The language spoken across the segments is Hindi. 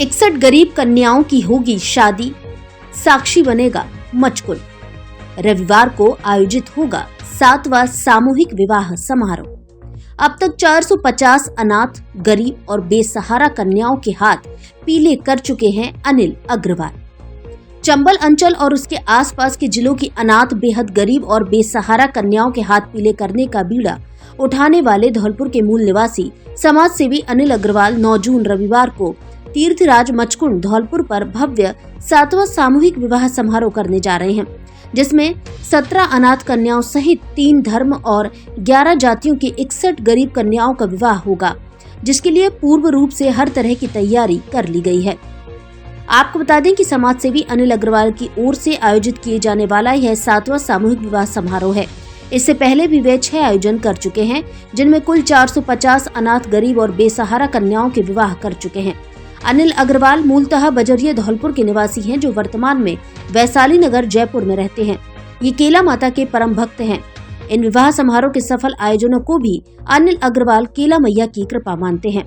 61 गरीब कन्याओं की होगी शादी, साक्षी बनेगा मचकुन। रविवार को आयोजित होगा 7वां सामूहिक विवाह समारोह। अब तक 450 अनाथ, गरीब और बेसहारा कन्याओं के हाथ पीले कर चुके हैं अनिल अग्रवाल। चंबल अंचल और उसके आसपास के जिलों की अनाथ, बेहद गरीब और बेसहारा कन्याओं के हाथ पीले करने का बीड़ा उठाने वाले धौलपुर के मूल निवासी समाज सेवी अनिल अग्रवाल 9 जून रविवार को तीर्थराज मचकुंड धौलपुर पर भव्य 7वां सामूहिक विवाह समारोह करने जा रहे हैं, जिसमें 17 अनाथ कन्याओं सहित 3 धर्म और 11 जातियों की 61 गरीब कन्याओं का विवाह होगा, जिसके लिए पूर्व रूप से हर तरह की तैयारी कर ली गई है। आपको बता दें कि समाज सेवी अनिल अग्रवाल की ओर से आयोजित किए जाने वाला यह 7वां सामूहिक विवाह समारोह है। इससे पहले भी वे 6 आयोजन कर चुके हैं, जिनमें कुल 450 अनाथ, गरीब और बेसहारा कन्याओं के विवाह कर चुके हैं। अनिल अग्रवाल मूलतः बजरिया धौलपुर के निवासी हैं, जो वर्तमान में वैशाली नगर जयपुर में रहते हैं। ये केला माता के परम भक्त हैं। इन विवाह समारोह के सफल आयोजनों को भी अनिल अग्रवाल केला मैया की कृपा मानते हैं।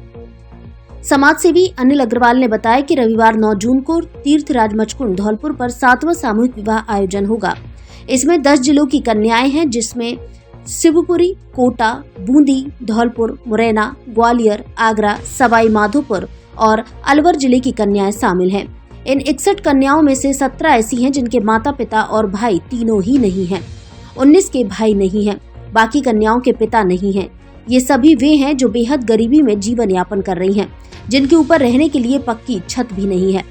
समाज सेवी अनिल अग्रवाल ने बताया कि रविवार 9 जून को तीर्थराज मचकुंड धौलपुर पर 7वां सामूहिक विवाह आयोजन होगा। इसमें 10 जिलों की कन्याएं हैं, जिसमें शिवपुरी, कोटा, बूंदी, धौलपुर, मुरैना, ग्वालियर, आगरा, सवाई माधोपुर और अलवर जिले की कन्याएं शामिल हैं। इन 61 कन्याओं में से 17 ऐसी हैं जिनके माता पिता और भाई तीनों ही नहीं हैं। 19 के भाई नहीं हैं। बाकी कन्याओं के पिता नहीं हैं। ये सभी वे हैं जो बेहद गरीबी में जीवन यापन कर रही हैं, जिनके ऊपर रहने के लिए पक्की छत भी नहीं है।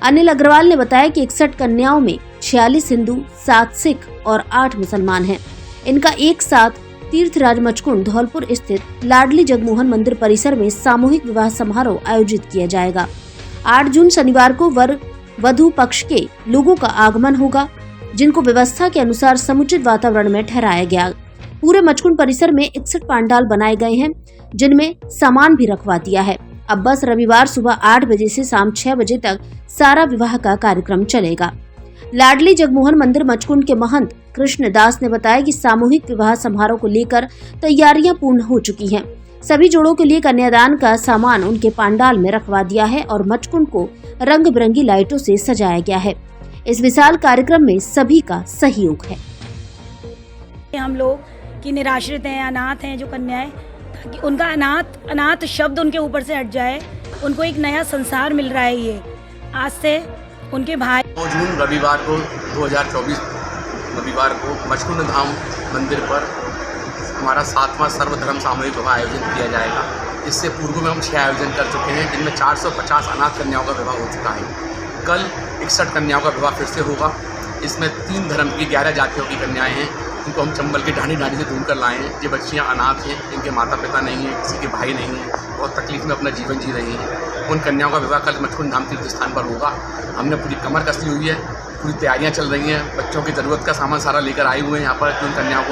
अनिल अग्रवाल ने बताया कि 61 कन्याओं में 46 हिंदू, 7 सिख और 8 मुसलमान हैं। इनका एक साथ तीर्थराज मचकुंड धौलपुर स्थित लाडली जगमोहन मंदिर परिसर में सामूहिक विवाह समारोह आयोजित किया जाएगा। 8 जून शनिवार को वर वधु पक्ष के लोगों का आगमन होगा, जिनको व्यवस्था के अनुसार समुचित वातावरण में ठहराया गया। पूरे मचकुंड परिसर में 61 पंडाल बनाए गए हैं, जिनमें सामान भी रखवा दिया है। अब बस रविवार सुबह 8 बजे से शाम 6 बजे तक सारा विवाह का कार्यक्रम चलेगा। लाडली जगमोहन मंदिर मचकुंड के महंत कृष्णदास ने बताया कि सामूहिक विवाह समारोह को लेकर तैयारियां पूर्ण हो चुकी हैं। सभी जोड़ों के लिए कन्यादान का सामान उनके पंडाल में रखवा दिया है और मचकुंड को रंग बिरंगी लाइटों से सजाया गया है। इस विशाल कार्यक्रम में सभी का सहयोग है। हम लोग की निराश्रित हैं, अनाथ हैं जो कन्याएं, ताकि उनका अनाथ शब्द उनके ऊपर से हट जाए, उनको एक नया संसार मिल रहा है। ये आज से उनके भाई 9 जून रविवार को 2024 रविवार को मचकुंड धाम मंदिर पर हमारा 7वां सर्वधर्म सामूहिक विवाह आयोजन किया जाएगा। इससे पूर्व में हम 6 आयोजन कर चुके हैं, जिनमें 450 अनाथ कन्याओं का विवाह हो चुका है। कल 61 कन्याओं का विवाह फिर से होगा। इसमें 3 धर्म की 11 जातियों की कन्याएं हैं, जिनको हम चंबल के ढाणी से ढूंढ कर लाए हैं। ये बच्चियां अनाथ हैं, जिनके माता पिता नहीं हैं, किसी के भाई नहीं हैं, बहुत तकलीफ में अपना जीवन जी रही हैं। उन कन्याओं का विवाह कल मचकुंड धाम तीर्थ स्थान पर होगा। हमने पूरी कमर कसी हुई है, पूरी तैयारियां चल रही हैं। बच्चों की ज़रूरत का सामान सारा लेकर आए हुए हैं यहाँ पर, कि उन कन्याओं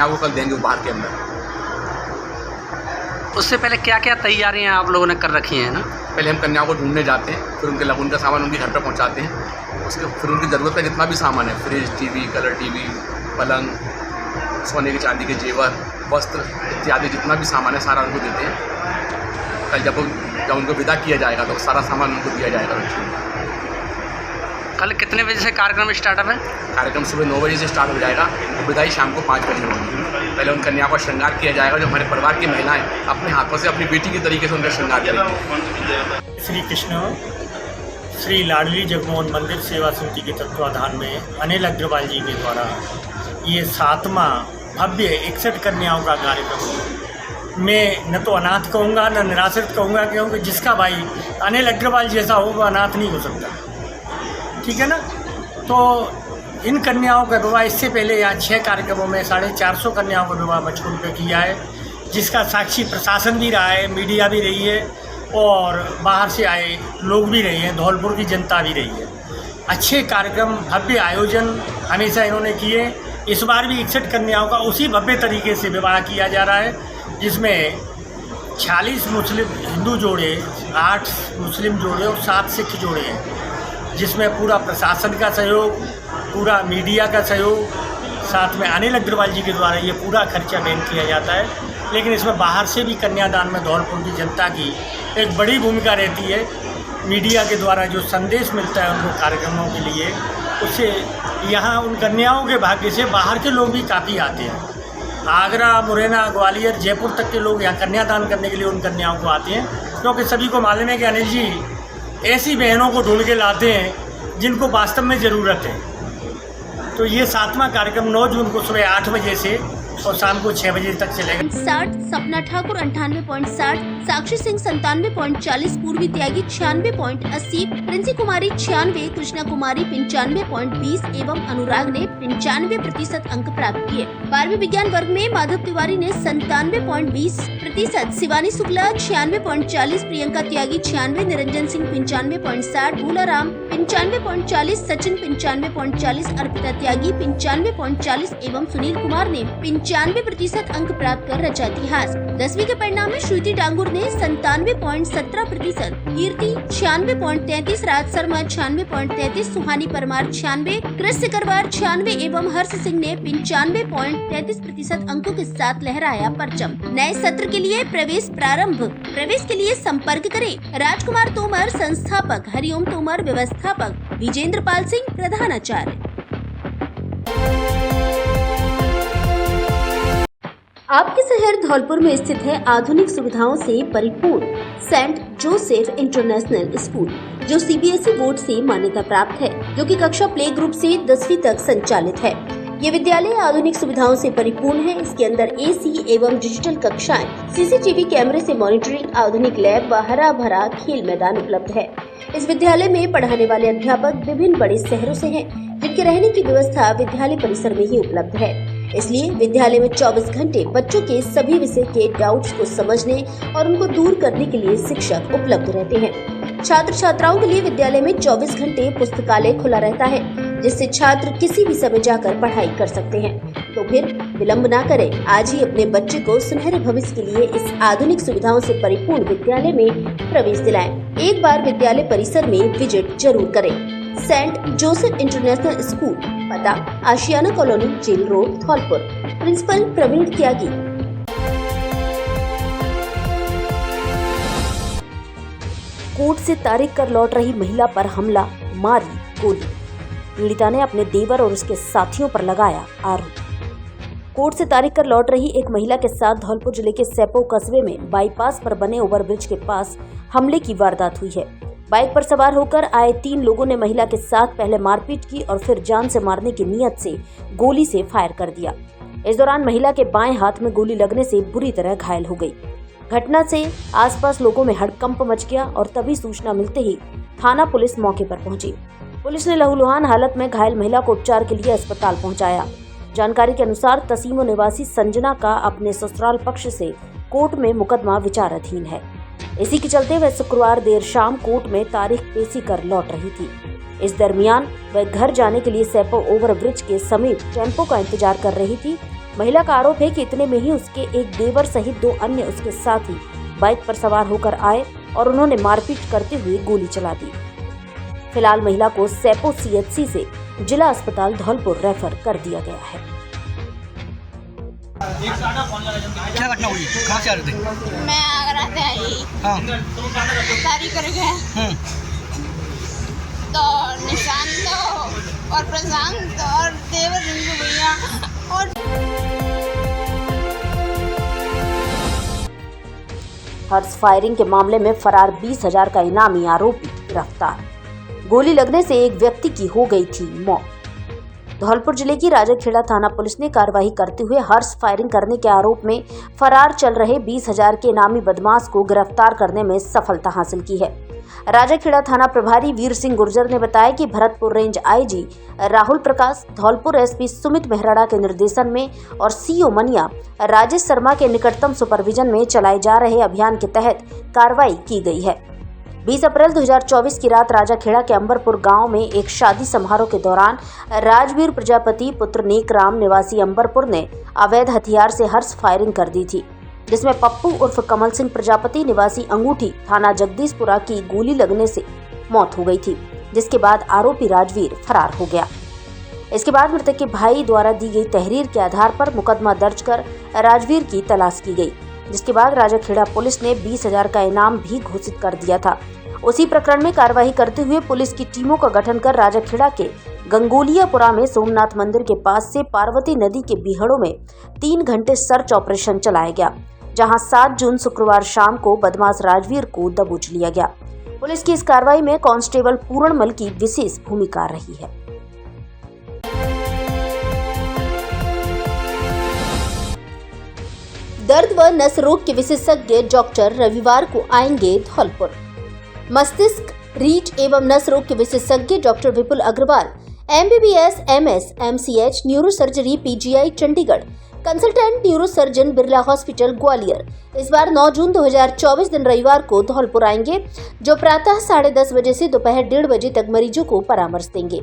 को कल देंगे उपहार के अंदर। उससे पहले क्या क्या तैयारियां आप लोगों ने कर रखी हैं ना? पहले हम कन्याओं को ढूंढने जाते हैं, फिर उनके लगन का सामान उनके घर पर पहुंचाते हैं। उसके फिर उनकी ज़रूरत का जितना भी सामान है, फ्रिज, टीवी, कलर टीवी, पलंग, सोने के चांदी के जेवर, वस्त्र इत्यादि जितना भी सामान है सारा उनको देते हैं। कल जब उनको विदा किया जाएगा तो सारा सामान उनको दिया जाएगा। कल कितने बजे से कार्यक्रम स्टार्ट है? कार्यक्रम सुबह 9 बजे से स्टार्ट हो जाएगा, विदाई शाम को 5 बजे होगी। पहले उन कन्याओं का श्रृंगार किया जाएगा, जो हमारे परिवार की महिलाएं अपने हाथों से अपनी बेटी की तरीके से उनका श्रृंगार करेंगे। श्री कृष्ण श्री लाडली जगमोहन मंदिर सेवा समिति के तत्वाधान में अनिल अग्रवाल जी के द्वारा ये 7वां भव्य 61 कन्याओं का कार्यक्रम। मैं न तो अनाथ कहूँगा न निराश्रित कहूँगा, क्योंकि जिसका भाई अनिल अग्रवाल जैसा हो वो अनाथ नहीं हो सकता, ठीक है ना। तो इन कन्याओं का विवाह इससे पहले यहाँ 6 कार्यक्रमों में 450 कन्याओं का विवाह मचकुंड पे किया है, जिसका साक्षी प्रशासन भी रहा है, मीडिया भी रही है और बाहर से आए लोग भी रहे हैं, धौलपुर की जनता भी रही है। अच्छे कार्यक्रम, भव्य आयोजन हमेशा इन्होंने किए। इस बार भी 61 कन्याओं का उसी भव्य तरीके से विवाह किया जा रहा है, जिसमें 46 मुस्लिम हिंदू जोड़े, 8 मुस्लिम जोड़े और 7 सिख जोड़े हैं, जिसमें पूरा प्रशासन का सहयोग, पूरा मीडिया का सहयोग, साथ में अनिल अग्रवाल जी के द्वारा ये पूरा खर्चा वहन किया जाता है। लेकिन इसमें बाहर से भी कन्यादान में धौलपुर की जनता की एक बड़ी भूमिका रहती है। मीडिया के द्वारा जो संदेश मिलता है उनको कार्यक्रमों के लिए, उससे यहाँ उन कन्याओं के भाग्य से बाहर के लोग भी काफ़ी आते हैं। आगरा, मुरैना, ग्वालियर, जयपुर तक के लोग यहाँ कन्यादान करने के लिए उन कन्याओं को आते हैं, क्योंकि सभी को मालूम है कि अनिल जी ऐसी बहनों को ढूंढ के लाते हैं जिनको वास्तव में ज़रूरत है। तो ये 7वां कार्यक्रम 9 जून को सुबह 8 बजे से और शाम को 6 बजे तक चलेगा। 60, सपना ठाकुर 98.60, साक्षी सिंह 97.40, पूर्वी त्यागी 96.80, प्रिंसी कुमारी 96, कृष्णा कुमारी 95.20 एवं अनुराग ने 95% अंक प्राप्त किए। 12वीं विज्ञान वर्ग में माधव तिवारी ने 97.20%, शिवानी शुक्ला 96.40, प्रियंका त्यागी 96, निरंजन सिंह 95.60, भूला राम 95.40, सचिन 95.40, अर्पिता त्यागी 95.40 एवं सुनील कुमार ने 95% अंक प्राप्त कर रचा इतिहास। 10वीं के परिणाम में श्रुति डांगुर ने 97.17%, कीर्ति 96.33, राज शर्मा 96.33, सुहानी परमार 96, कृष सिकरवार 96 एवं हर्ष सिंह ने 95.33% अंकों के साथ लहराया परचम। नए सत्र के लिए प्रवेश प्रारंभ। प्रवेश के लिए संपर्क करें राजकुमार तोमर, संस्थापक, हरिओम तोमर, व्यवस्थापक, विजेंद्र पाल सिंह, प्रधानाचार्य। आपके शहर धौलपुर में स्थित है आधुनिक सुविधाओं से परिपूर्ण सेंट जोसेफ इंटरनेशनल स्कूल, जो सीबीएसई बोर्ड से मान्यता प्राप्त है, जो कि कक्षा प्ले ग्रुप से 10वीं तक संचालित है। ये विद्यालय आधुनिक सुविधाओं से परिपूर्ण है। इसके अंदर एसी एवं डिजिटल कक्षाएं, सीसीटीवी कैमरे से मॉनिटरिंग, आधुनिक लैब व हरा भरा खेल मैदान उपलब्ध है। इस विद्यालय में पढ़ाने वाले अध्यापक विभिन्न बड़े शहरों से हैं, जिनके रहने की व्यवस्था विद्यालय परिसर में ही उपलब्ध है। इसलिए विद्यालय में 24 घंटे बच्चों के सभी विषय के डाउट्स को समझने और उनको दूर करने के लिए शिक्षक उपलब्ध रहते हैं। छात्र छात्राओं के लिए विद्यालय में 24 घंटे पुस्तकालय खुला रहता है, जिससे छात्र किसी भी समय जाकर पढ़ाई कर सकते हैं। तो फिर विलंब ना करें, आज ही अपने बच्चे को सुनहरे भविष्य के लिए इस आधुनिक सुविधाओं से परिपूर्ण विद्यालय में प्रवेश दिलाएं। एक बार विद्यालय परिसर में विजिट जरूर करें। सेंट जोसेफ इंटरनेशनल स्कूल, पता Ashiyana colony, jail road, Dholpur. Principal Praveen Tyagi. Court से तारिक कर लौट रही महिला पर हमला, मारी गोली। पीड़िता ने अपने देवर और उसके साथियों पर लगाया आरोप। कोर्ट से तारिक कर लौट रही एक महिला के साथ धौलपुर जिले के सैपो कस्बे में बाईपास पर बने ओवरब्रिज के पास हमले की वारदात हुई है। बाइक पर सवार होकर आए 3 लोगों ने महिला के साथ पहले मारपीट की और फिर जान से मारने की नीयत से गोली से फायर कर दिया। इस दौरान महिला के बाएं हाथ में गोली लगने से बुरी तरह घायल हो गई। घटना से आसपास लोगों में हड़कंप मच गया और तभी सूचना मिलते ही थाना पुलिस मौके पर पहुंची। पुलिस ने लहूलुहान हालत में घायल महिला को उपचार के लिए अस्पताल पहुंचाया। जानकारी के अनुसार तसीमो निवासी संजना का अपने ससुराल पक्ष से कोर्ट में मुकदमा विचाराधीन है। इसी के चलते वह शुक्रवार देर शाम कोर्ट में तारीख पेशी कर लौट रही थी। इस दरमियान वह घर जाने के लिए सैपो ओवरब्रिज के समीप टेम्पो का इंतजार कर रही थी। महिला का आरोप है कि इतने में ही उसके एक देवर सहित 2 अन्य उसके साथी बाइक पर सवार होकर आए और उन्होंने मारपीट करते हुए गोली चला दी। फिलहाल महिला को सैपो सीएचसी से जिला अस्पताल धौलपुर रेफर कर दिया गया है। क्या घटना हुई? कहाँ से आ रहे थे? मैं आगरा से आई। हाँ। शादी कर गए तो निशांत और प्रशांत और देवर रिंकू भैया और हर्ष फायरिंग के मामले में फरार 20,000 का इनामी आरोपी गिरफ्तार। गोली लगने से एक व्यक्ति की हो गई थी मौत। धौलपुर जिले की राजाखेड़ा थाना पुलिस ने कार्रवाई करते हुए हर्ष फायरिंग करने के आरोप में फरार चल रहे 20,000 के इनामी बदमाश को गिरफ्तार करने में सफलता हासिल की है। राजाखेड़ा थाना प्रभारी वीर सिंह गुर्जर ने बताया कि Bharatpur range IG Rahul Prakash, Dholpur SP Sumit मेहराड़ा के निर्देशन में और सीओ मनिया राजेश शर्मा के निकटतम सुपरविजन में चलाए जा रहे अभियान के तहत कार्रवाई की गई है। 20 अप्रैल 2024 की रात राजाखेड़ा के अंबरपुर गांव में एक शादी समारोह के दौरान राजवीर प्रजापति पुत्र नेकराम निवासी अंबरपुर ने अवैध हथियार से हर्ष फायरिंग कर दी थी, जिसमें पप्पू उर्फ कमल सिंह प्रजापति निवासी अंगूठी थाना जगदीशपुरा की गोली लगने से मौत हो गई थी, जिसके बाद आरोपी राजवीर फरार हो गया। इसके बाद मृतक के भाई द्वारा दी गई तहरीर के आधार पर मुकदमा दर्ज कर राजवीर की तलाश की गई। जिसके बाद राजाखेड़ा पुलिस ने 20,000 का इनाम भी घोषित कर दिया था। उसी प्रकरण में कार्रवाई करते हुए पुलिस की टीमों का गठन कर राजाखेड़ा के गंगोलियापुरा में सोमनाथ मंदिर के पास से पार्वती नदी के बीहड़ों में 3 घंटे सर्च ऑपरेशन चलाया गया, जहां 7 जून शुक्रवार शाम को बदमाश राजवीर को दबोच लिया गया। पुलिस की इस कार्रवाई में कांस्टेबल पूर्णमल की विशेष भूमिका रही है। दर्द व नस रोग के विशेषज्ञ डॉक्टर रविवार को आएंगे धौलपुर। मस्तिष्क, रीढ़ एवं नस रोग के विशेषज्ञ doctor Vipul Agarwal, MBBS, MS, MCH, neurosurgery, PGI Chandigarh, consultant neurosurgeon Birla hospital Gwalior इस बार 9 जून 2024 दिन रविवार को धौलपुर आएंगे, जो प्रातः 10:30 बजे से दोपहर 1:30 बजे तक मरीजों को परामर्श देंगे।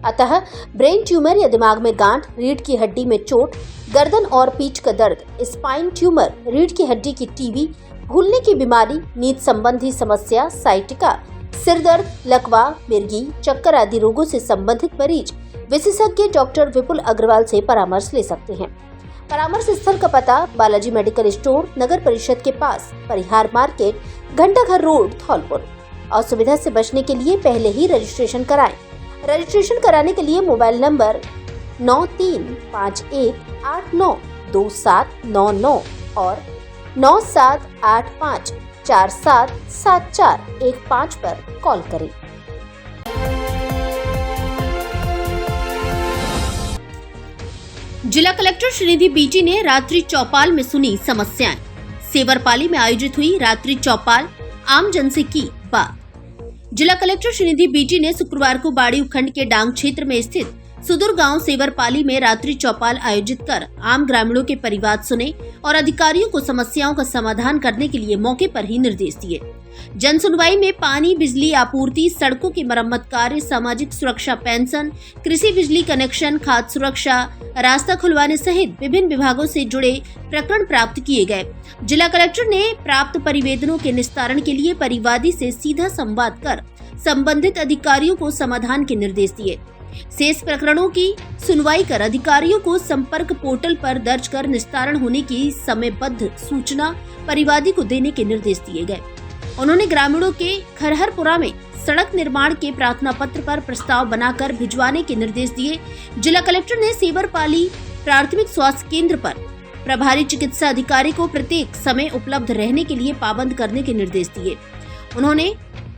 अतः ब्रेन ट्यूमर या दिमाग में गांठ, रीढ़ की हड्डी में चोट, गर्दन और पीठ का दर्द, स्पाइन ट्यूमर, रीढ़ की हड्डी की टीबी, भूलने की बीमारी, नींद संबंधी समस्या, साइटिका, सिर दर्द, लकवा, मिर्गी, चक्कर आदि रोगों से संबंधित मरीज विशेषज्ञ डॉक्टर विपुल अग्रवाल से परामर्श ले सकते हैं। परामर्श स्थल का पता बालाजी मेडिकल स्टोर, नगर परिषद के पास, परिहार मार्केट, घंटाघर रोड, धौलपुर। असुविधा से बचने के लिए पहले ही रजिस्ट्रेशन कराएं। रजिस्ट्रेशन कराने के लिए मोबाइल नंबर 9351892799 और 9785477415 पर कॉल करें। जिला कलेक्टर श्रीनिधि बीटी ने रात्रि चौपाल में सुनी समस्याएं। सेवरपाली में आयोजित हुई रात्रि चौपाल, आमजन से की बात। जिला कलेक्टर श्रीनिधि बीटी ने शुक्रवार को बाड़ी उपखंड के डांग क्षेत्र में स्थित सुदूर गांव सेवरपाली में रात्रि चौपाल आयोजित कर आम ग्रामीणों के परिवाद सुने और अधिकारियों को समस्याओं का समाधान करने के लिए मौके पर ही निर्देश दिए। जन सुनवाई में पानी, बिजली आपूर्ति, सड़कों की मरम्मत कार्य, सामाजिक सुरक्षा पेंशन, कृषि बिजली कनेक्शन, खाद्य सुरक्षा, रास्ता खुलवाने सहित विभिन्न विभागों से जुड़े प्रकरण प्राप्त किए गए। जिला कलेक्टर ने प्राप्त परिवेदनों के निस्तारण के लिए परिवादी से सीधा संवाद कर संबंधित अधिकारियों को समाधान के निर्देश दिए। शेष प्रकरणों की सुनवाई कर अधिकारियों को संपर्क पोर्टल पर दर्ज कर निस्तारण होने की समयबद्ध सूचना परिवादी को देने के निर्देश दिए गए। उन्होंने ग्रामीणों के खरहरपुरा में सड़क निर्माण के प्रार्थना पत्र पर प्रस्ताव बनाकर भिजवाने के निर्देश दिए। जिला कलेक्टर ने सेवरपाली प्राथमिक स्वास्थ्य केंद्र पर प्रभारी चिकित्सा अधिकारी को प्रत्येक समय उपलब्ध रहने के लिए पाबंद करने के निर्देश दिए। उन्होंने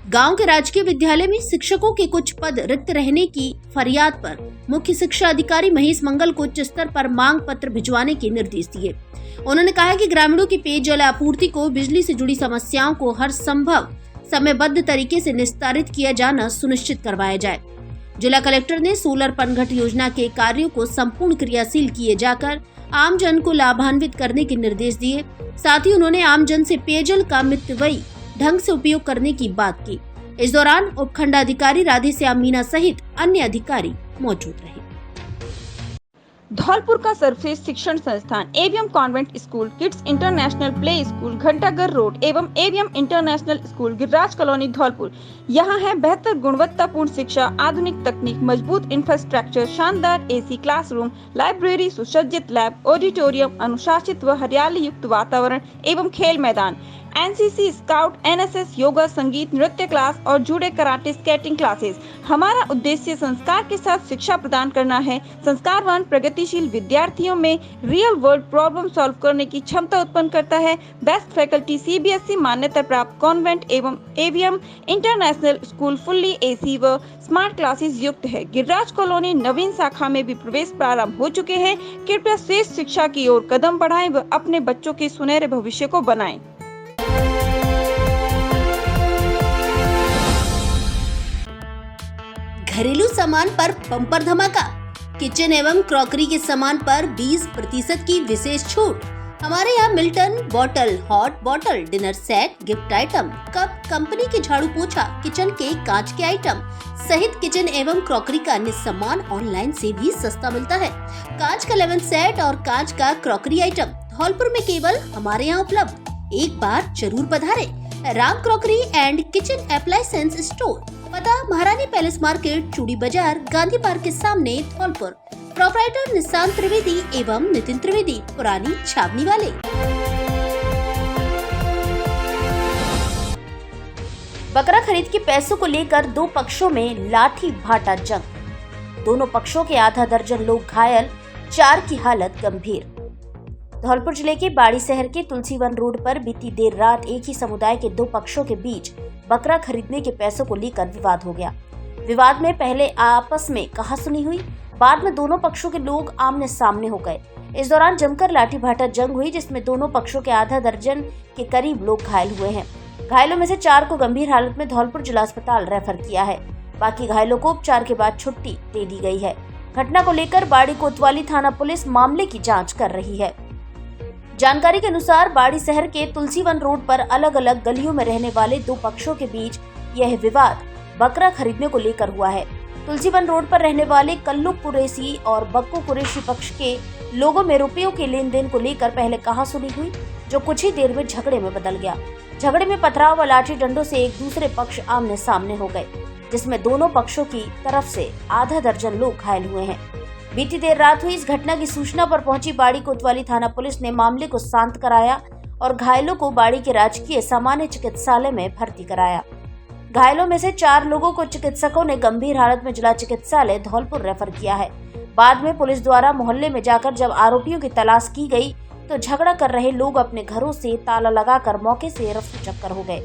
गांव के राजकीय विद्यालय में शिक्षकों के कुछ पद रिक्त रहने की फरियाद पर मुख्य शिक्षा अधिकारी महेश मंगल को उच्च स्तर पर मांग पत्र भिजवाने के निर्देश दिए। उन्होंने कहा कि ग्रामीणों की पेयजल आपूर्ति को बिजली से जुड़ी समस्याओं को हर संभव समयबद्ध तरीके से निस्तारित किया जाना सुनिश्चित करवाया जाए। जिला कलेक्टर ने सोलर पनघट योजना के कार्यों को संपूर्ण क्रियाशील किए जाकर आमजन को लाभान्वित करने के निर्देश दिए। साथ ही उन्होंने आमजन से पेयजल का मितव्ययी ढंग से उपयोग करने की बात की। इस दौरान उपखंडाधिकारी राधेश्याम मीना सहित अन्य अधिकारी मौजूद रहे। धौलपुर का सर्वश्रेष्ठ शिक्षण संस्थान AVM convent school, kids international play school, Ghantaghar road एवं AVM international school, Giriraj colony, Dholpur. यहाँ है बेहतर गुणवत्तापूर्ण शिक्षा, आधुनिक तकनीक, मजबूत इंफ्रास्ट्रक्चर, शानदार एसी क्लासरूम, लाइब्रेरी, सुसज्जित लैब, ऑडिटोरियम, अनुशासित व हरियाली युक्त वातावरण एवं खेल मैदान, एनसीसी, स्काउट, एनएसएस, योगा, संगीत, नृत्य क्लास और जूडो, कराटे, स्केटिंग क्लासेस। हमारा उद्देश्य संस्कार के साथ शिक्षा प्रदान करना है। संस्कारवान प्रगतिशील विद्यार्थियों में रियल वर्ल्ड प्रॉब्लम सॉल्व करने की क्षमता उत्पन्न करता है। बेस्ट फैकल्टी, सीबीएसई मान्यता प्राप्त कॉन्वेंट एवं AVM international school fully AC व स्मार्ट क्लासेस युक्त है। गिरिराज कॉलोनी नवीन शाखा में भी प्रवेश प्रारंभ हो चुके हैं। कृपया श्रेष्ठ शिक्षा की ओर कदम बढ़ाएं व अपने बच्चों के सुनहरे भविष्य को बनाएं। घरेलू सामान पर बम्पर धमाका। किचन एवं क्रॉकरी के सामान पर 20% की विशेष छूट। हमारे यहाँ Milton bottle, hot bottle, dinner set, gift item, cup, company के झाड़ू पोछा, किचन के कांच के आइटम सहित किचन एवं क्रॉकरी का अन्य सामान ऑनलाइन से भी सस्ता मिलता है। कांच का 11 सेट और कांच का क्रॉकरी आइटम धौलपुर में केवल हमारे यहाँ उपलब्ध। एक बार जरूर पधारे। Ram crockery and kitchen appliances store, पता महारानी पैलेस मार्केट, चूड़ी बाजार, गांधी पार्क के सामने, धौलपुर। प्रोपराइटर निशांत त्रिवेदी एवं नितिन त्रिवेदी, पुरानी छावनी वाले। बकरा खरीद के पैसों को लेकर दो पक्षों में लाठी भाटा जंग। दोनों पक्षों के आधा दर्जन लोग घायल, 4 की हालत गंभीर। धौलपुर जिले के बाड़ी शहर के तुलसीवन रोड पर बीती देर रात एक ही समुदाय के दो पक्षों के बीच बकरा खरीदने के पैसों को लेकर विवाद हो गया। विवाद में पहले आपस में कहासुनी हुई, बाद में दोनों पक्षों के लोग आमने सामने हो गए। इस दौरान जमकर लाठी भाटा जंग हुई, जिसमें दोनों पक्षों के आधा दर्जन के करीब लोग घायल हुए हैं। घायलों में से 4 को गंभीर हालत में धौलपुर जिला अस्पताल रेफर किया है। बाकी घायलों को उपचार के बाद छुट्टी दे दी गई है। घटना को लेकर बाड़ी कोतवाली थाना पुलिस मामले की जांच कर रही है। जानकारी के अनुसार बाड़ी शहर के तुलसीवन रोड पर अलग अलग गलियों में रहने वाले दो पक्षों के बीच यह विवाद बकरा खरीदने को लेकर हुआ है। तुलसीवन रोड पर रहने वाले कल्लू कुरैशी और बक्कू कुरैशी पक्ष के लोगों में रुपयों के लेन देन को लेकर पहले कहासुनी हुई, जो कुछ ही देर में झगड़े में बदल गया। झगड़े में पथराव व लाठी डंडों से एक दूसरे पक्ष आमने सामने हो गए, जिसमें दोनों पक्षों की तरफ से आधा दर्जन लोग घायल हुए हैं। बीती देर रात हुई इस घटना की सूचना पर पहुंची बाड़ी कोतवाली थाना पुलिस ने मामले को शांत कराया और घायलों को बाड़ी के राजकीय सामान्य चिकित्सालय में भर्ती कराया। घायलों में से 4 लोगों को चिकित्सकों ने गंभीर हालत में जिला चिकित्सालय धौलपुर रेफर किया है। बाद में पुलिस द्वारा मोहल्ले में जाकर जब आरोपियों की तलाश की गई तो झगड़ा कर रहे लोग अपने घरों से ताला लगाकर मौके से रफू चक्कर हो गए।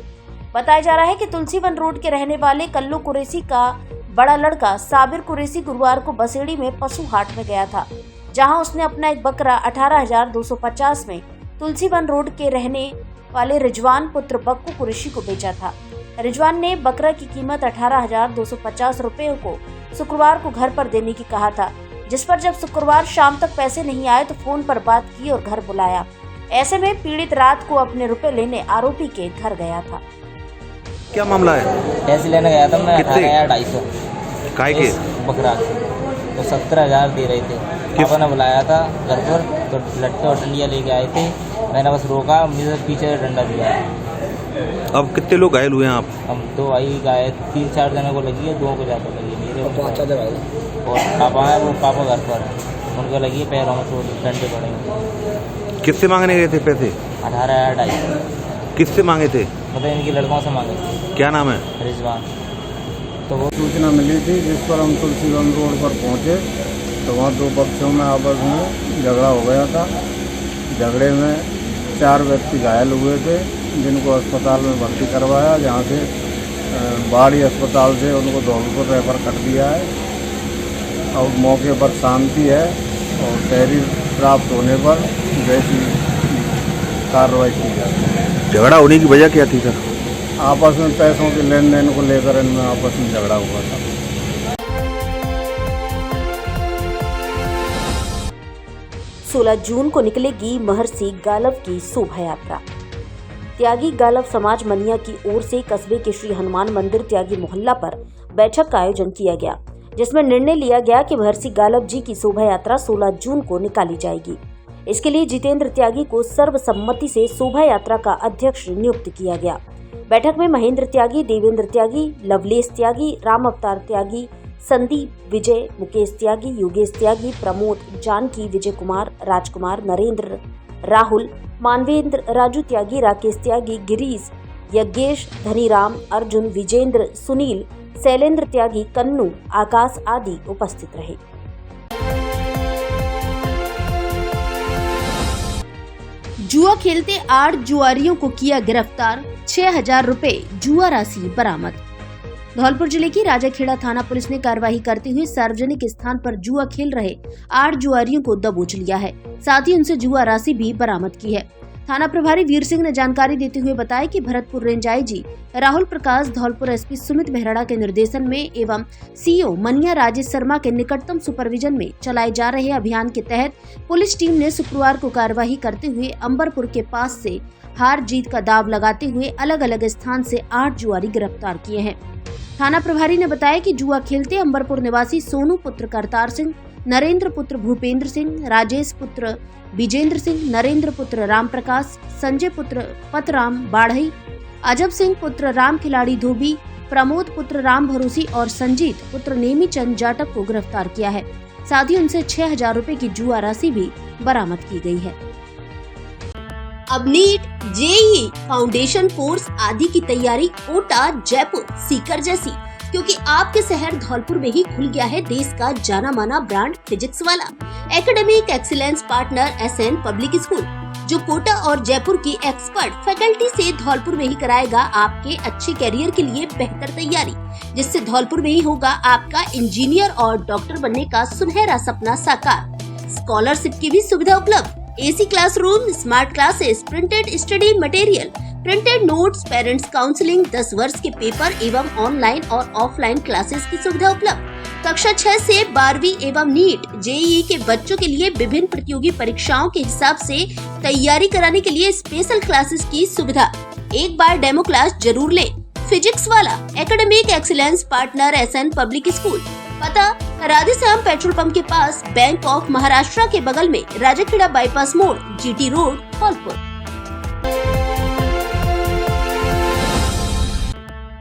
बताया जा रहा है कि तुलसीवन रोड के रहने वाले कल्लू कुरैशी का बड़ा लड़का साबिर कुरैशी गुरुवार को बसेड़ी में पशु हाट में गया था, जहां उसने अपना एक बकरा 18,250 में तुलसीवन रोड के रहने वाले रिजवान पुत्र बक्कू कुरैशी को बेचा था। रिजवान ने बकरा की कीमत 18,250 रुपये को शुक्रवार को घर पर देने की कहा था, जिस पर जब शुक्रवार शाम तक पैसे नहीं आए तो फोन पर बात की और घर बुलाया। ऐसे में पीड़ित रात को अपने रुपए लेने आरोपी के घर गया था। क्या मामला है? पैसे लेने गया था मैं, 18,250 काय के बकरा तो 17,000 दे रहे थे। पापा ने बुलाया था घर पर, तो लट्टे और डंडिया लेके आए थे। मैंने बस रोका, मुझे पीछे डंडा दिया। अब कितने लोग घायल हुए हैं आप? हम 2 आई गए, 3-4 जनों को लगी है, 2 को ज़्यादा लगी है मेरे और पापा है, वो पापा घर पर है, उनको लगी है पैरों में थोड़ी डंडे पड़े। किससे मांगने गए थे पैसे? 18,250। किससे मांगे थे? मतलब इनके लड़कों से मांगे थे। क्या नाम है? रिजवान। तो वो सूचना मिली थी, जिस पर हम तुलसीवन रोड पर पहुंचे तो वहाँ 2 पक्षों में आपस में झगड़ा हो गया था। झगड़े में 4 व्यक्ति घायल हुए थे, जिनको अस्पताल में भर्ती करवाया, जहाँ से बाड़ी अस्पताल से उनको धौलपुर रेफर कर दिया है। और मौके पर शांति है और तहरीर प्राप्त होने पर जैसी कार्रवाई की जाए। झगड़ा होने की वजह क्या थी सर? आपस में पैसों के लेन देन को लेकर इनमें आपस में झगड़ा हुआ था। 16 जून को निकलेगी महर्षि गालव की शोभा यात्रा। त्यागी गालव समाज मनिया की ओर से कस्बे के श्री हनुमान मंदिर त्यागी मोहल्ला पर बैठक का आयोजन किया गया, जिसमें निर्णय लिया गया कि महर्षि गालव जी की शोभा यात्रा 16 जून को निकाली जाएगी। इसके लिए जितेंद्र त्यागी को सर्वसम्मति से शोभा यात्रा का अध्यक्ष नियुक्त किया गया। बैठक में महेंद्र त्यागी, देवेंद्र त्यागी, लवलेश त्यागी, राम अवतार त्यागी, संदीप, विजय, मुकेश त्यागी, योगेश त्यागी, प्रमोद, जानकी, विजय कुमार, राजकुमार, नरेंद्र, राहुल, मानवेंद्र, राजू त्यागी, राकेश त्यागी, गिरीश, यज्ञेश, धनीराम, अर्जुन, विजेंद्र, सुनील, शैलेंद्र त्यागी, कन्नू, आकाश आदि उपस्थित रहे। जुआ खेलते 8 जुआरियों को किया गिरफ्तार, 6,000 रुपए जुआ राशि बरामद। धौलपुर जिले की राजाखेड़ा थाना पुलिस ने कार्रवाई करते हुए सार्वजनिक स्थान पर जुआ खेल रहे 8 जुआरियों को दबोच लिया है, साथ ही उनसे जुआ राशि भी बरामद की है। थाना प्रभारी वीर सिंह ने जानकारी देते हुए बताया कि Bharatpur range IG Rahul Prakash, Dholpur SP Sumit Mehra के निर्देशन में एवं सीओ मनिया राजेश शर्मा के निकटतम सुपरविजन में चलाए जा रहे अभियान के तहत पुलिस टीम ने शुक्रवार को कार्यवाही करते हुए अंबरपुर के पास से हार जीत का दाव लगाते हुए अलग अलग स्थान से 8 जुआरी गिरफ्तार किए हैं। थाना प्रभारी ने बताया कि जुआ खेलते अंबरपुर निवासी सोनू पुत्र करतार सिंह, नरेंद्र पुत्र भूपेंद्र सिंह, राजेश पुत्र विजेंद्र सिंह, नरेंद्र पुत्र राम प्रकाश, संजय पुत्र पतराम बाढ़ई, अजब सिंह पुत्र राम खिलाड़ी धोबी, प्रमोद पुत्र राम भरोसी और संजीत पुत्र नेमी चंद जाटक को गिरफ्तार किया है। साथ ही उनसे 6,000 रुपए की जुआ राशि भी बरामद की गई है। अब नीट, जेईई, फाउंडेशन कोर्स आदि की तैयारी कोटा, जयपुर, सीकर जैसी, क्योंकि आपके शहर धौलपुर में ही खुल गया है देश का जाना माना brand Physics Wallah academic excellence partner SN public school, जो कोटा और जयपुर की एक्सपर्ट फैकल्टी से धौलपुर में ही कराएगा आपके अच्छे करियर के लिए बेहतर तैयारी, जिससे धौलपुर में ही होगा आपका इंजीनियर और डॉक्टर बनने का सुनहरा सपना साकार। स्कॉलरशिप की भी सुविधा उपलब्ध, AC classroom, smart classes, printed study material, printed notes, parents counselling, 10 वर्ष के पेपर एवं ऑनलाइन और ऑफलाइन क्लासेस की सुविधा उपलब्ध। कक्षा 6 से 12वीं एवं नीट, जेईई के बच्चों के लिए विभिन्न प्रतियोगी परीक्षाओं के हिसाब से तैयारी कराने के लिए स्पेशल क्लासेस की सुविधा। एक बार डेमो क्लास जरूर ले। Physics Wallah academic excellence partner SN public school, पता राधेश्याम पेट्रोल पंप के पास, बैंक ऑफ महाराष्ट्र के बगल में, राजाखेड़ा बाईपास मोड़, GT road, Dholpur.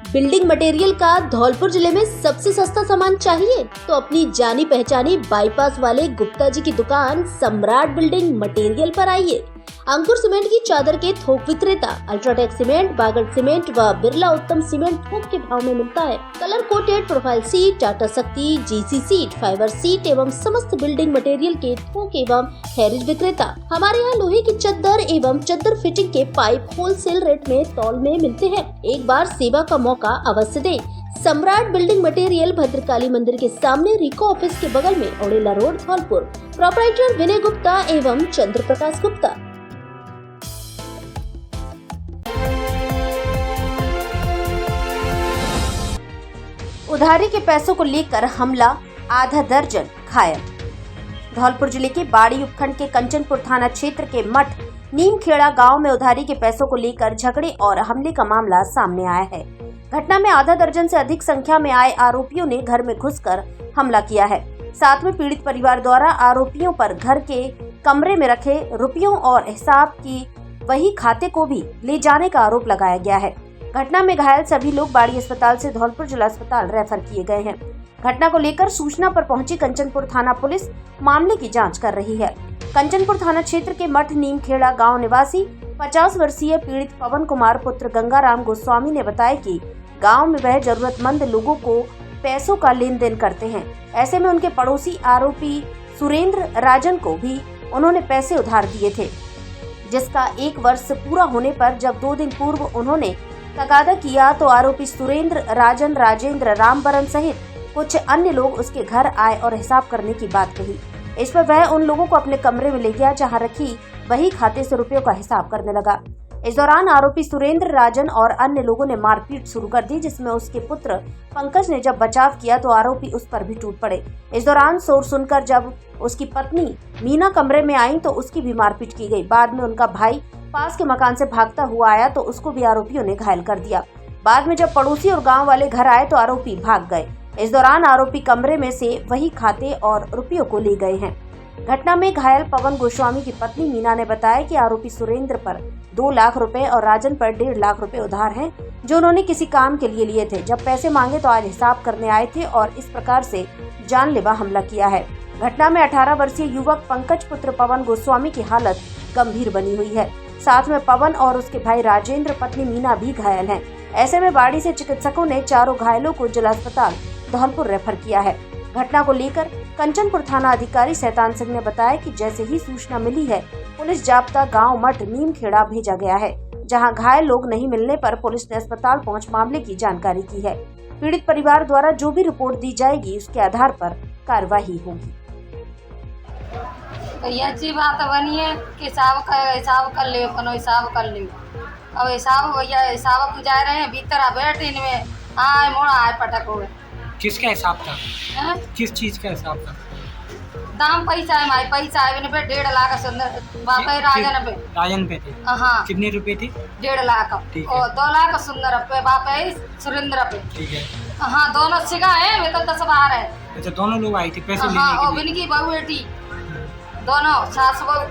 Building material का धौलपुर जिले में सबसे सस्ता सामान चाहिए तो अपनी जानी पहचानी बाईपास वाले गुप्ता जी की दुकान सम्राट बिल्डिंग मटेरियल पर आइए। अंकुर सीमेंट की चादर के थोक विक्रेता, अल्ट्राटेक सीमेंट, बागड़ सीमेंट व बिरला उत्तम सीमेंट थोक के भाव में मिलता है। Colour coated profile seat, Tata शक्ति, जीसी सीट, फाइबर सीट एवं समस्त बिल्डिंग मटेरियल के थोक एवं हैरिज विक्रेता। हमारे यहाँ लोहे की चद्दर एवं चद्दर फिटिंग के पाइप होलसेल रेट में तौल में मिलते हैं। एक बार सेवा का मौका अवश्य दें। सम्राट बिल्डिंग मटेरियल भद्रकाली मंदिर के सामने, रिको ऑफिस के बगल में, औड़ेला रोड, धौलपुर। प्रोपराइटर विनय गुप्ता एवं चंद्र प्रकाश गुप्ता। उधारी के पैसों को लेकर हमला, आधा दर्जन घायल। धौलपुर जिले के बाड़ी उपखंड के कंचनपुर थाना क्षेत्र के मठ नीमखेड़ा गांव में उधारी के पैसों को लेकर झगड़े और हमले का मामला सामने आया है। घटना में आधा दर्जन से अधिक संख्या में आए आरोपियों ने घर में घुसकर हमला किया है। साथ में पीड़ित परिवार द्वारा आरोपियों पर घर के कमरे में रखे रुपयों और हिसाब की वही खाते को भी ले जाने का आरोप लगाया गया है। घटना में घायल सभी लोग बाड़ी अस्पताल से धौलपुर जिला अस्पताल रेफर किए गए हैं। घटना को लेकर सूचना पर पहुंची कंचनपुर थाना पुलिस मामले की जांच कर रही है। कंचनपुर थाना क्षेत्र के मठ नीमखेड़ा गांव निवासी 50 वर्षीय पीड़ित पवन कुमार पुत्र गंगाराम गोस्वामी ने बताया कि गांव में वह जरूरतमंद लोगों को पैसों का लेन देन करते हैं। ऐसे में उनके पड़ोसी आरोपी सुरेंद्र राजन को भी उन्होंने पैसे उधार दिए थे, जिसका 1 वर्ष पूरा होने पर जब 2 दिन पूर्व उन्होंने तगादा किया तो आरोपी सुरेंद्र राजन, राजेंद्र, रामबरन सहित कुछ अन्य लोग उसके घर आए और हिसाब करने की बात कही। इस पर वह उन लोगों को अपने कमरे में ले गया, जहां रखी वही खाते से रुपयों का हिसाब करने लगा। इस दौरान आरोपी सुरेंद्र राजन और अन्य लोगों ने मारपीट शुरू कर दी, जिसमें उसके पुत्र पंकज ने जब बचाव किया तो आरोपी उस पर भी टूट पड़े। इस दौरान शोर सुनकर जब उसकी पत्नी मीना कमरे में आई तो उसकी भी मारपीट की गई। बाद में उनका भाई पास के मकान से भागता हुआ आया तो उसको भी आरोपियों ने घायल कर दिया। बाद में जब पड़ोसी और गांव वाले घर आए तो आरोपी भाग गए। इस दौरान आरोपी कमरे में से वही खाते और रुपयों को ले गए हैं। घटना में घायल पवन गोस्वामी की पत्नी मीना ने बताया कि आरोपी सुरेंद्र पर 2 लाख रुपए और राजन पर 1.5 लाख रुपए उधार हैं, जो उन्होंने किसी काम के लिए लिए थे। जब पैसे मांगे तो आज हिसाब करने आए थे और इस प्रकार से जानलेवा हमला किया है। घटना में 18 वर्षीय युवक पंकज पुत्र पवन गोस्वामी की हालत गंभीर बनी हुई है। साथ में पवन और उसके भाई राजेंद्र, पत्नी मीना भी घायल हैं। ऐसे में बाड़ी से चिकित्सकों ने चारों घायलों को जिला अस्पताल धौलपुर रेफर किया है। घटना को लेकर कंचनपुर थाना अधिकारी शैतान सिंह ने बताया कि जैसे ही सूचना मिली है, पुलिस जाब्ता गांव मठ नीमखेड़ा भेजा गया है, जहां घायल लोग नहीं मिलने पर पुलिस ने अस्पताल पहुंच मामले की जानकारी की है। पीड़ित परिवार द्वारा जो भी रिपोर्ट दी जाएगी उसके आधार पर कार्रवाई होगी। ये अच्छी बात बनी है कि हिसाब कर ले, हिसाब कर ले। अब हिसाब गुजार रहे हैं, भीतर बैठ इनमें आए मोड़ा आए पटक हुए। किसका हिसाब था? किस चीज का हिसाब था? दाम पैसा है, हमारे पैसा है 1.5 लाख सुंदर बाप है राजन पे थे। हाँ, कितने रुपए थे? 1.5 लाख और 2 लाख सुंदर पे बाप है सुरेंद्र पे। ठीक है। हाँ, दोनों सिगा है, वे तो 10 बाहर है। अच्छा, दोनों लोग आई थी पैसे लेने हाँ, के और लिए? इनकी बहू बेटी दोनों सास बहू।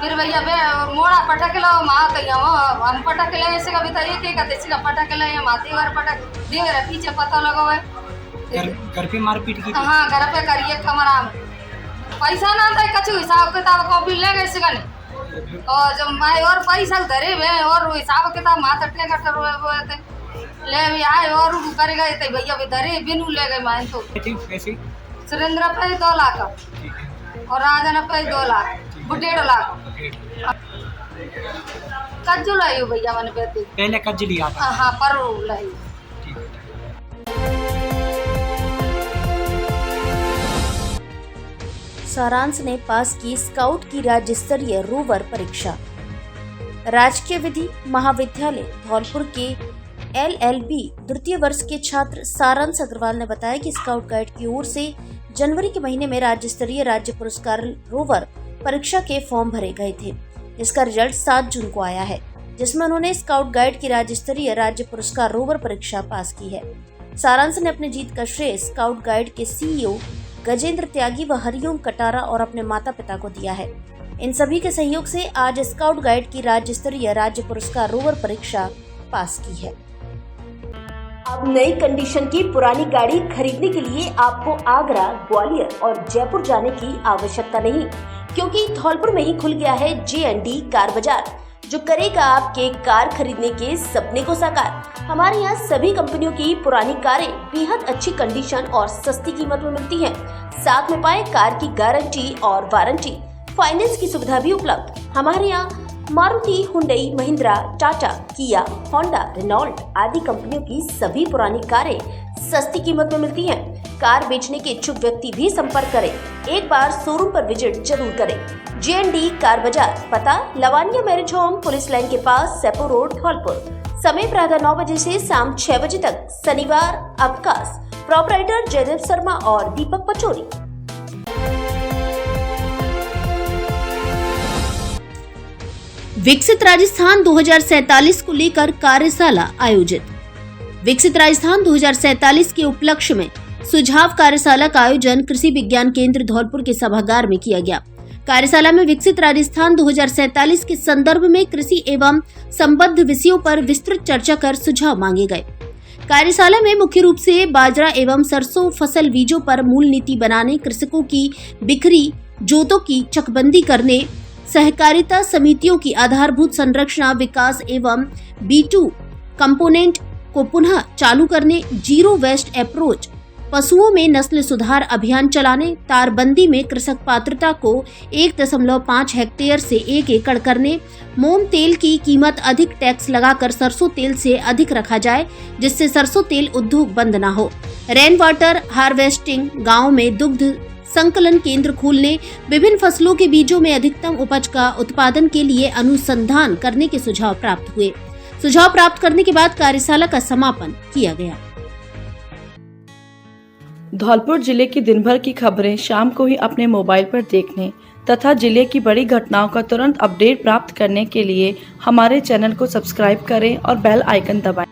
फिर भैया मोड़ा पटक लो माँ कहिया हम पटक ले ऐसे कभी तो एक कहते का पटक ले माते घर पटक दे रहे पीछे पता लगो है। घर पे मारपीट की? हाँ, घर पे करिए कमरा में पैसा ना था, कछु हिसाब किताब कॉपी ले गए सिगन और जब मैं और पैसा धरे में और वो हिसाब किताब माथा टेका हुए थे ले भी आए और करे गए थे भैया भी धरे बिनू ले गए मैं तो सुरेंद्र पे 2 लाख और राजन पे 2 लाख 1.5 लाख कज्जू लाई भैया मैंने पहले कज्जू लिया था। हाँ पर लाई। सारांश ने पास की स्काउट की राज्य स्तरीय रोवर परीक्षा। राजकीय विधि महाविद्यालय धौलपुर के LLB द्वितीय वर्ष के छात्र सारांश अग्रवाल ने बताया कि स्काउट गाइड की ओर से जनवरी के महीने में राज्य स्तरीय राज्य पुरस्कार रोवर परीक्षा के फॉर्म भरे गए थे। इसका रिजल्ट 7 जून को आया है, जिसमें उन्होंने स्काउट गाइड की राज्य स्तरीय राज्य पुरस्कार रोवर परीक्षा पास की है। सारांश ने अपनी जीत का श्रेय स्काउट गाइड के CEO गजेंद्र त्यागी व हरिओम कटारा और अपने माता पिता को दिया है। इन सभी के सहयोग से आज स्काउट गाइड की राज्य स्तरीय राज्य पुरस्कार रोवर परीक्षा पास की है। अब नई कंडीशन की पुरानी गाड़ी खरीदने के लिए आपको आगरा, ग्वालियर और जयपुर जाने की आवश्यकता नहीं, क्योंकि धौलपुर में ही खुल गया है J&D कार बाजार, जो करेगा आपके कार खरीदने के सपने को साकार। हमारे यहाँ सभी कंपनियों की पुरानी कारें बेहद अच्छी कंडीशन और सस्ती कीमत में मिलती हैं। साथ में पाए कार की गारंटी और वारंटी, फाइनेंस की सुविधा भी उपलब्ध। हमारे यहाँ मारुति, हुंडई, महिंद्रा, टाटा, किया, होंडा, रेनॉल्ट आदि कंपनियों की सभी पुरानी कारें सस्ती कीमत में मिलती हैं। कार बेचने के इच्छुक व्यक्ति भी संपर्क करें। एक बार शोरूम पर विजिट जरूर करें। J&D कार बाजार, पता Lavania marriage home, police line के पास, सेपो रोड, धौलपुर। समय प्रातः 9 बजे से शाम 6 बजे तक। शनिवार अवकाश। प्रोपराइटर जयदेव शर्मा और दीपक पचौरी। विकसित राजस्थान 2047 को लेकर कार्यशाला आयोजित। विकसित राजस्थान 2047 के उपलक्ष्य में सुझाव कार्यशाला का आयोजन कृषि विज्ञान केंद्र धौलपुर के सभागार में किया गया। कार्यशाला में विकसित राजस्थान 2047 के संदर्भ में कृषि एवं संबद्ध विषयों पर विस्तृत चर्चा कर सुझाव मांगे गए। कार्यशाला में मुख्य रूप से बाजरा एवं सरसों फसल बीजों पर मूल नीति बनाने, कृषकों की बिक्री जोतों की चकबंदी करने, सहकारिता समितियों की आधारभूत संरचना विकास एवं B2 कंपोनेंट को पुनः चालू करने, जीरो वेस्ट अप्रोच, पशुओं में नस्ल सुधार अभियान चलाने, तारबंदी में कृषक पात्रता को 1.5 हेक्टेयर से 1 एकड़ करने, मोम तेल की कीमत अधिक टैक्स लगाकर सरसों तेल से अधिक रखा जाए जिससे सरसों तेल उद्योग बंद न हो, रेन वाटर हार्वेस्टिंग, गाँव में दुग्ध संकलन केंद्र खोलने, विभिन्न फसलों के बीजों में अधिकतम उपज का उत्पादन के लिए अनुसंधान करने के सुझाव प्राप्त हुए। सुझाव प्राप्त करने के बाद कार्यशाला का समापन किया गया। धौलपुर जिले की दिन भर की खबरें शाम को ही अपने मोबाइल पर देखने तथा जिले की बड़ी घटनाओं का तुरंत अपडेट प्राप्त करने के लिए हमारे चैनल को सब्सक्राइब करें और बेल आइकन दबाएं।